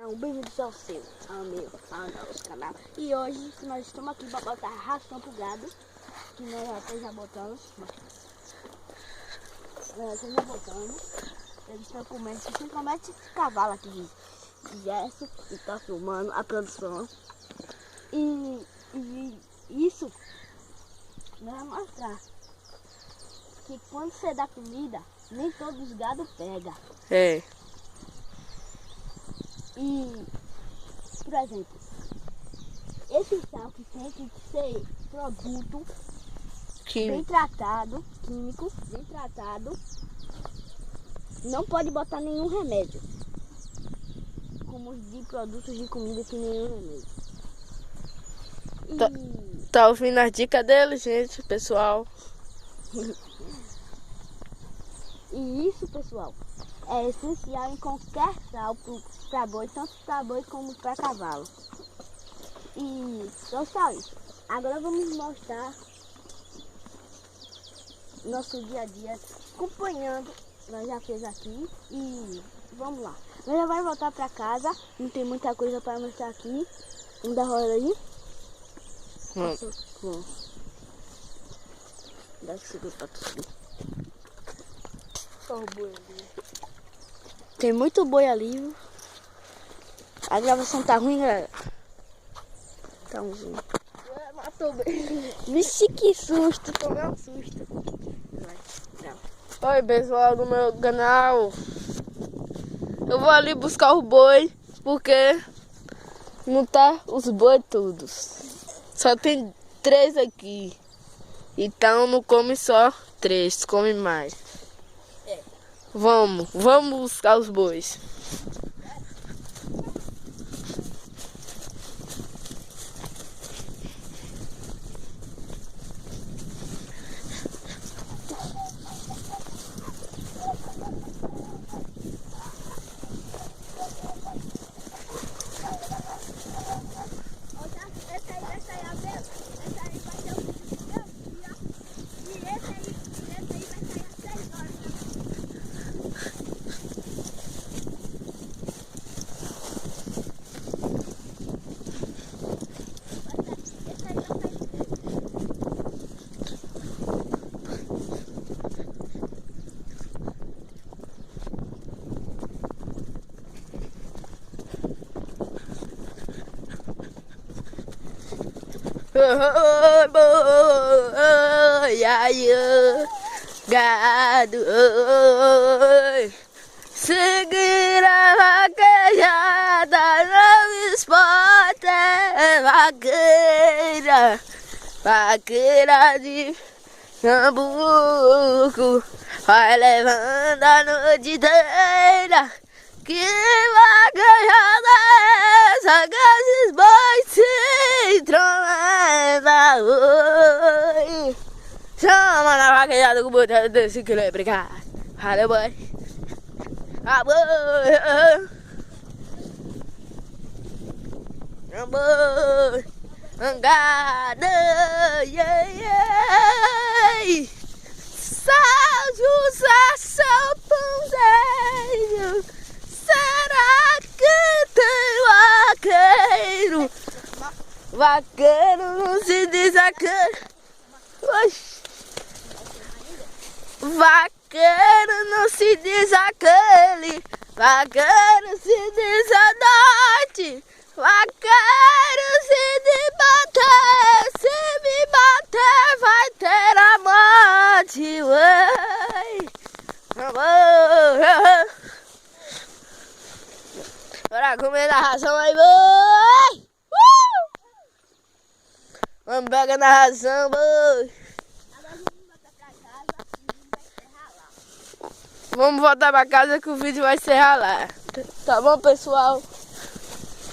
Bem-vindos ao seu, ao meu, ao nosso canal. E hoje nós estamos aqui para botar ração pro gado, que nós até já botamos. Já botamos. Eles estão comendo, principalmente esse cavalo aqui de Gerson, que está filmando a produção. E isso nós vamos mostrar que quando você dá comida, nem todos os gados pegam. É. E, por exemplo, esse sal que tem que ser produto bem tratado, químico, bem tratado. Não pode botar nenhum remédio. Como de produtos de comida sem nenhum remédio. Tá ouvindo as dicas dele, gente, pessoal? E isso, pessoal, é essencial em qualquer sal para boi, tanto para boi como para cavalo. E só isso. Agora vamos mostrar nosso dia a dia acompanhando. Nós já fez aqui e vamos lá. Nós já vai voltar para casa. Não tem muita coisa para mostrar aqui. Vamos dar roda aí. Dá que segura para tu subir. Olha o boi ali. Tem muito boi ali, viu? A gravação tá ruim, galera. Tá um zoom. Matou bem. Vixe, que susto. Tomei um susto. Oi, pessoal do meu canal. Eu vou ali buscar o boi, porque não tá os boi todos. Só tem 3 aqui. Então não come só 3, come mais. Vamos buscar os bois. Gado, seguir a vaquejada, não esporte, vaqueira de Nambuco, vai levando a noite inteira. Que vaquejada é essa que esses bois se tromba? Oi, chama na vaquejada com o botão desse que ele brigar. Valeu, boi. Amor, amor, angada, yeah, yeah. Salve seu pãozinho. Será que tem vaqueiro? Vaqueiro não se diz aquele. Vaqueiro não se diz aquele. Vaqueiro se diz a noite. Vaqueiro se de bater. Se me bater vai ter a morte. Uai. Amor. Bora comer na ração aí, boi! Vamos pegar na ração, boi! Vamos voltar pra casa que o vídeo vai encerrar lá. Tá bom, pessoal?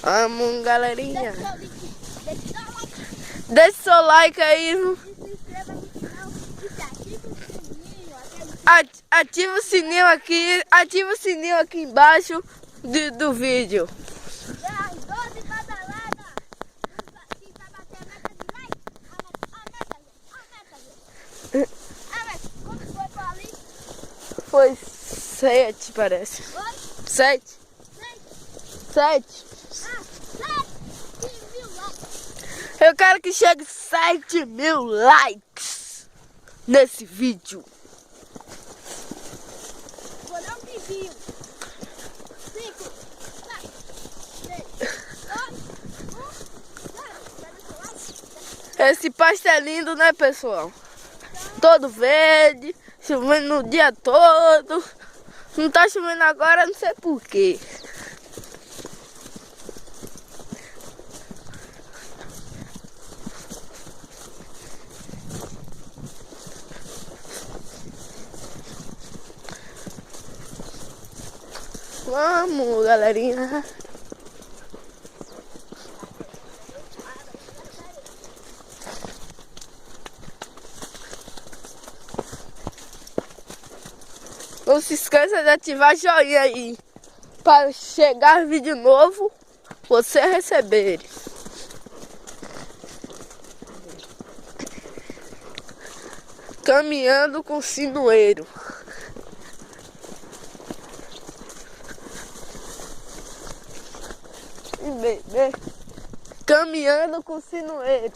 Vamos, galerinha. Deixa seu like aí. Ativa o sininho aqui. Ativa o sininho aqui embaixo do vídeo. Foi 7, parece. 7. 7. 7.000 likes. Eu quero que chegue 7.000 likes nesse vídeo. Vou dar um tempinho. 5, 4, 3, 2, 1. Esse pasto é lindo, né, pessoal? Todo verde, chovendo no dia todo. Não tá chovendo agora, não sei porquê. Vamos, galerinha. Não se esqueça de ativar joinha aí para chegar vídeo novo você receber. Caminhando com sinueiro. Caminhando com sinueiro.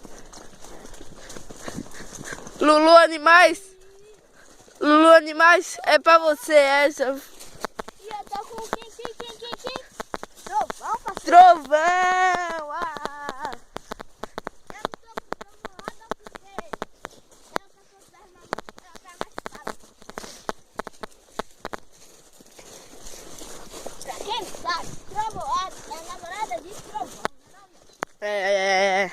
Lulu Animais. Lulu Animais, é pra você essa. E eu tô com quem? Trovão, parceiro. Trovão! Ah! Eu não tô com trovoada porque eu tô com perna machucada. Pra quem não sabe, trovoada é a namorada de trovão, não é? É.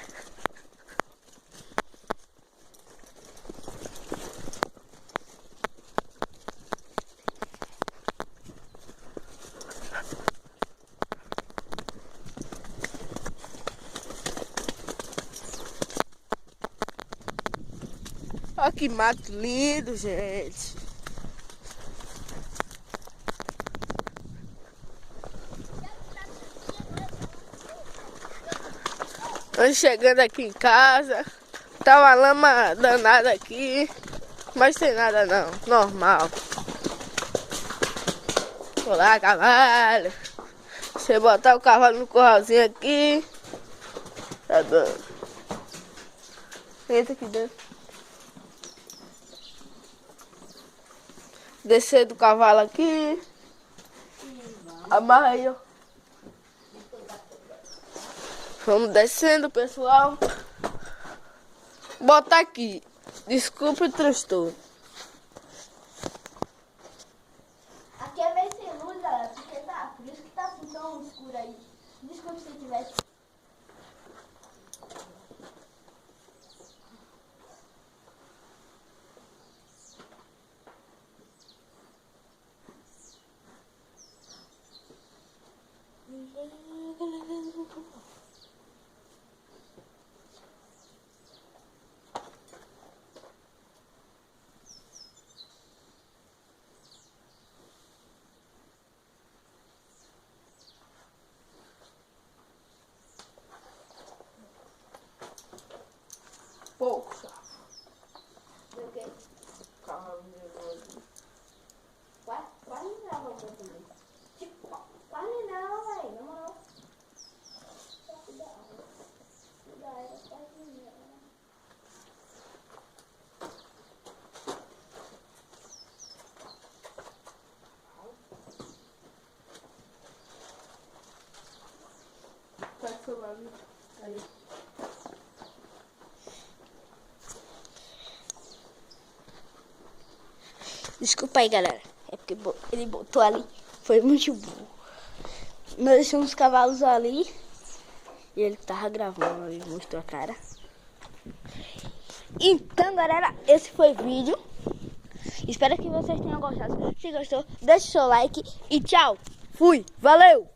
Olha que mato lindo, gente. Estamos chegando aqui em casa. Tá uma lama danada aqui. Mas tem nada não. Normal. Olá, cavalo. Você botar o cavalo no corralzinho aqui. Tá dando. Entra aqui dentro. Descer do cavalo aqui. Amarra aí, ó. Vamos descendo, pessoal. Bota aqui. Desculpe o transtorno. Aqui é meio sem luz, galera, porque tá, por isso que tá assim tão escuro aí. Desculpa se tivesse. Pouco, só. Deu o quê? Cavalo nervoso. Quase não dava pra também. Tipo, quase não, velho, na moral. Só cuidado. Cuidado, quase não. Pega o celular ali. Desculpa aí, galera. É porque ele botou ali. Foi muito burro. Nós deixamos os cavalos ali. E ele tava gravando e mostrou a cara. Então, galera, esse foi o vídeo. Espero que vocês tenham gostado. Se gostou, deixe seu like. E tchau. Fui. Valeu.